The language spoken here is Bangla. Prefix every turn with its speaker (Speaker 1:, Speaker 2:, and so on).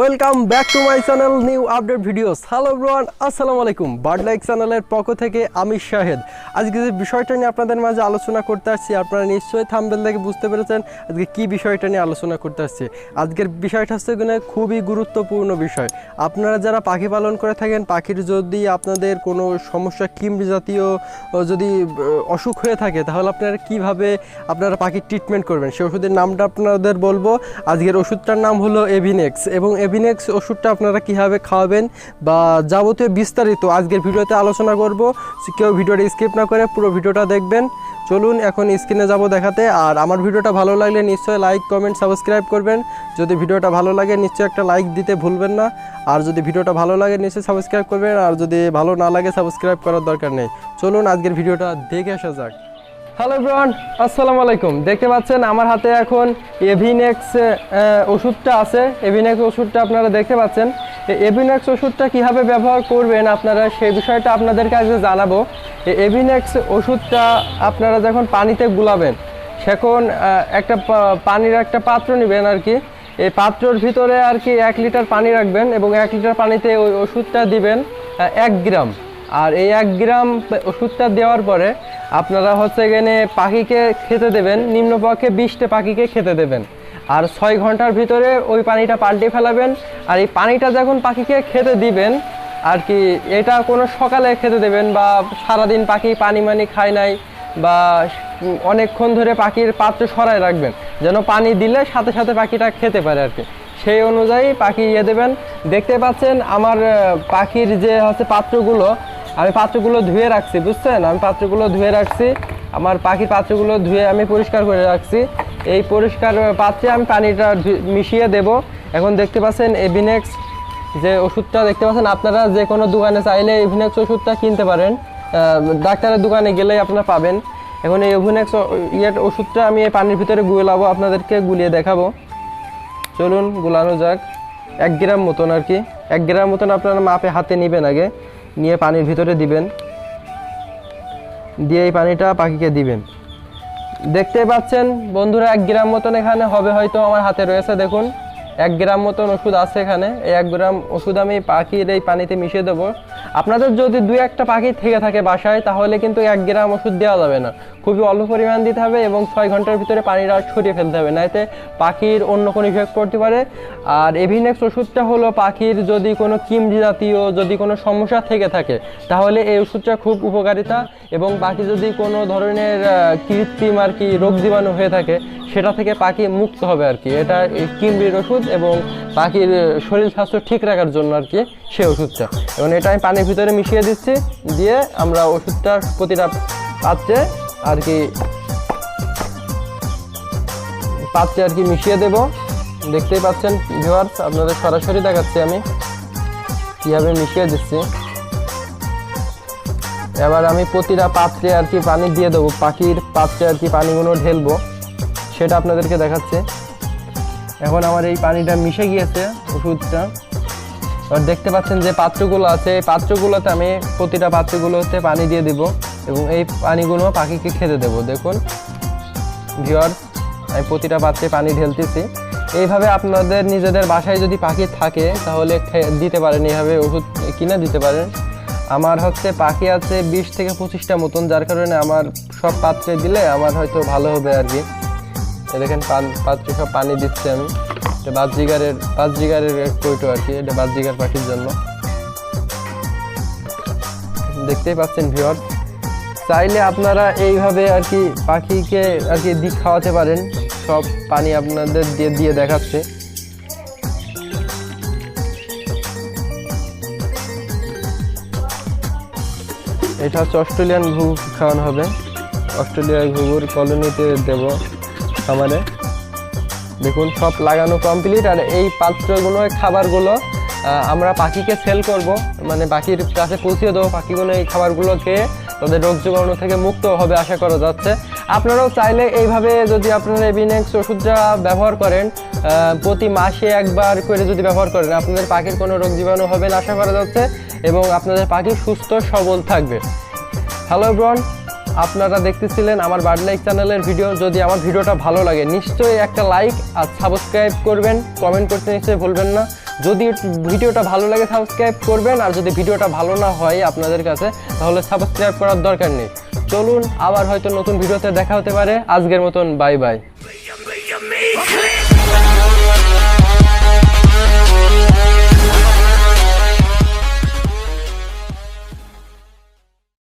Speaker 1: Welcome back to my channel new update videos. Hello everyone, আসসালামু আলাইকুম। বার্ড লাইক চ্যানেলের পক্ষ থেকে আমি শাহেদ। আজকে যে বিষয়টা নিয়ে আপনাদের মাঝে আলোচনা করতে আসছি, আপনারা নিশ্চয়ই থাম্বনেল দেখে বুঝতে পেরেছেন আজকে কী বিষয়টা নিয়ে আলোচনা করতে আসছি। আজকের বিষয়টা হচ্ছে খুবই গুরুত্বপূর্ণ বিষয়। আপনারা যারা পাখি পালন করে থাকেন, পাখির যদি আপনাদের কোনো সমস্যা কিম্ব জাতীয় যদি অসুখ হয়ে থাকে, তাহলে আপনারা কীভাবে আপনারা পাখির ট্রিটমেন্ট করবেন সেই ওষুধের নামটা আপনাদের বলবো। আজকের ওষুধটার নাম হলো এভিনেক্স, এবং এভিনেক্স ওষুধটা আপনারা কীভাবে খাওয়াবেন বা যাবতীয় বিস্তারিত আজকের ভিডিওতে আলোচনা করব। কেউ ভিডিওটা স্কিপ না করে পুরো ভিডিওটা দেখবেন। চলুন এখন স্ক্রিনে যাব দেখাতে। আর আমার ভিডিওটা ভালো লাগলে নিশ্চয়ই লাইক, কমেন্ট, সাবস্ক্রাইব করবেন। যদি ভিডিওটা ভালো লাগে নিশ্চয়ই একটা লাইক দিতে ভুলবেন না। আর যদি ভিডিওটা ভালো লাগে নিশ্চয়ই সাবস্ক্রাইব করবেন, আর যদি ভালো না লাগে সাবস্ক্রাইব করার দরকার নেই। চলুন আজকের ভিডিওটা দেখে আসা যাক। হ্যালো এভরিওয়ান, আসসালামু আলাইকুম। দেখতে পাচ্ছেন আমার হাতে এখন এভিনেক্স ওষুধটা আছে। এভিনেক্স ওষুধটা আপনারা দেখতে পাচ্ছেন। এভিনেক্স ওষুধটা কীভাবে ব্যবহার করবেন আপনারা সেই বিষয়টা আপনাদেরকে আজকে জানাবো। এভিনেক্স ওষুধটা আপনারা যখন পানিতে গুলাবেন, সেখন একটা পানির একটা পাত্র নেবেন আর কি। এই পাত্রর ভিতরে আর কি 1 লিটার পানি রাখবেন, এবং 1 লিটার পানিতে ওই ওষুধটা দিবেন 1 গ্রাম। আর এই 1 গ্রাম ওষুধটা দেওয়ার পরে আপনারা হচ্ছে এখানে পাখিকে খেতে দেবেন, নিম্নপক্ষে 20টা পাখিকে খেতে দেবেন। আর 6 ঘন্টার ভিতরে ওই পানিটা পাল্টে ফেলাবেন। আর এই পানিটা যখন পাখিকে খেতে দিবেন আর কি, এটা কোনো সকালে খেতে দেবেন বা সারাদিন পাখি পানি খায় নাই বা অনেকক্ষণ ধরে পাখির পাত্র সরায় রাখবেন, যেন পানি দিলে সাথে সাথে পাখিটা খেতে পারে আর কি। সেই অনুযায়ী পাখি দেবেন। দেখতে পাচ্ছেন আমার পাখির যে হচ্ছে পাত্রগুলো, আমি পাত্রগুলো ধুয়ে রাখছি, বুঝছেন? আমি পাত্রগুলো ধুয়ে রাখছি, আমার পাখির পাত্রগুলো ধুয়ে আমি পরিষ্কার করে রাখছি। এই পরিষ্কার পাত্রে আমি পানিটা মিশিয়ে দেব। এখন দেখতে পাচ্ছেন এভিনেক্স যে ওষুধটা দেখতে পাচ্ছেন, আপনারা যে কোনো দোকানে চাইলে এভিনেক্স ওষুধটা কিনতে পারেন, ডাক্তারের দোকানে গেলেই আপনারা পাবেন। এখন এই এভিনেক্স ওষুধটা আমি এই পানির ভিতরে গুলাবো, আপনাদেরকে গুলিয়ে দেখাবো। চলুন গুলানো যাক। 1 গ্রাম মতন আর কি, 1 গ্রাম মতন আপনারা মাপে হাতে নেবেন, আগে নিয়ে পানির ভিতরে দিবেন, দিয়ে এই পানিটা পাখিকে দিবেন। দেখতে পাচ্ছেন বন্ধুরা 1 গ্রাম মতন এখানে হবে, হয়তো আমার হাতে রয়েছে, দেখুন 1 গ্রাম মতন ওষুধ আছে এখানে। এই 1 গ্রাম ওষুধ আমি পাখির এই পানিতে মিশিয়ে দেবো। আপনাদের যদি 2-1টা পাখি থেকে থাকে বাসায়, তাহলে কিন্তু 1 গ্রাম ওষুধ দেওয়া যাবে না, খুবই অল্প পরিমাণ দিতে হবে, এবং 6 ঘন্টার ভিতরে পানিটা ছড়িয়ে ফেলতে হবে, নাইতে পাখির অন্য কোনো ইফেক্ট করতে পারে। আর এভিনেক্স ওষুধটা হলো পাখির যদি কোনো কিম্ব জাতীয় যদি কোনো সমস্যা থেকে থাকে, তাহলে এই ওষুধটা খুব উপকারিতা। এবং পাখি যদি কোনো ধরনের কৃত্রিম আর কি রোগ জীবাণু হয়ে থাকে, সেটা থেকে পাখি মুক্ত হবে আর কি। এটা কিম্বির ওষুধ এবং পাখির শরীর স্বাস্থ্য ঠিক রাখার জন্য আর কি সেই ওষুধটা। এবং এটা আমি পানির ভিতরে মিশিয়ে দিচ্ছি, দিয়ে আমরা ওষুধটা প্রতিটা পাত্রে আর কি মিশিয়ে দেব। দেখতেই পাচ্ছেন ভিউয়ার্স, আপনাদের সরাসরি দেখাচ্ছি আমি কীভাবে মিশিয়ে দিচ্ছি। এবার আমি প্রতিটা পাত্রে আর কি পানি দিয়ে দেবো, পাখির পাত্রে আর কি পানিগুলো ঢেলবো, সেটা আপনাদেরকে দেখাচ্ছে। এখন আমার এই পানিটা মিশে গিয়েছে ওষুধটা। আর দেখতে পাচ্ছেন যে পাত্রগুলো আছে, এই পাত্রগুলোতে আমি প্রতিটা পাত্রগুলোতে পানি দিয়ে দিব, এবং এই পানিগুলো পাখিকে খেতে দেব। দেখুন ভিউয়ার্স, আমি প্রতিটা পাত্রে পানি ঢেলতেছি। এইভাবে আপনাদের নিজেদের বাসায় যদি পাখি থাকে তাহলে দিতে পারেন, এইভাবে ওষুধ কিনে দিতে পারেন। আমার হচ্ছে পাখি আছে 20 থেকে 25টা মতন, যার কারণে আমার সব পাত্রে দিলে আমার হয়তো ভালো হবে আর কি। দেখেন পাত্রে সব পানি দিচ্ছি আমি। এটা বাজরিগারের কৌটো আর কি, এটা বাজরিগার পাখির জন্য। দেখতেই পাচ্ছেন ভিউয়ার্স, চাইলে আপনারা এইভাবে আর কি পাখিকে আর কি দিক খাওয়াতে পারেন। সব পানি আপনাদের দিয়ে দেখাচ্ছে। এটা হচ্ছে অস্ট্রেলিয়ান ঘুঘু খাওয়ানো হবে, অস্ট্রেলিয়ার ঘুঘুর কলোনিতে দেব খামারে। দেখুন সব লাগানো কমপ্লিট। আর এই পাত্রগুলো খাবারগুলো আমরা পাখিকে সেল করব, মানে পাখির কাছে পৌঁছে দেবো। পাখিগুলো এই খাবারগুলো খেয়ে তাদের রোগ জীবাণু থেকে মুক্ত হবে আশা করা যাচ্ছে। আপনারাও চাইলে এইভাবে যদি আপনারা এভিনেক্স ওষুধটা ব্যবহার করেন, প্রতি মাসে একবার করে যদি ব্যবহার করেন, আপনাদের পাখির কোনো রোগ জীবাণু হবে না আশা করা যাচ্ছে এবং আপনাদের পাখি সুস্থ সবল থাকবে। হ্যালো এভরিওয়ান, আপনারা দেখতেছিলেন আমার বার্ড লাইক চ্যানেলের ভিডিও। যদি আমার ভিডিওটা ভালো লাগে নিশ্চয়ই একটা লাইক আর সাবস্ক্রাইব করবেন, কমেন্ট করতে নিশ্চয়ই ভুলবেন না। যদি ভিডিওটা ভালো লাগে সাবস্ক্রাইব করবেন, আর যদি ভিডিওটা ভালো না হয় আপনাদের কাছে তাহলে সাবস্ক্রাইব করার দরকার নেই। চলুন আবার হয়তো নতুন ভিডিওতে দেখা হতে পারে। আজকের মতন বাই বাই।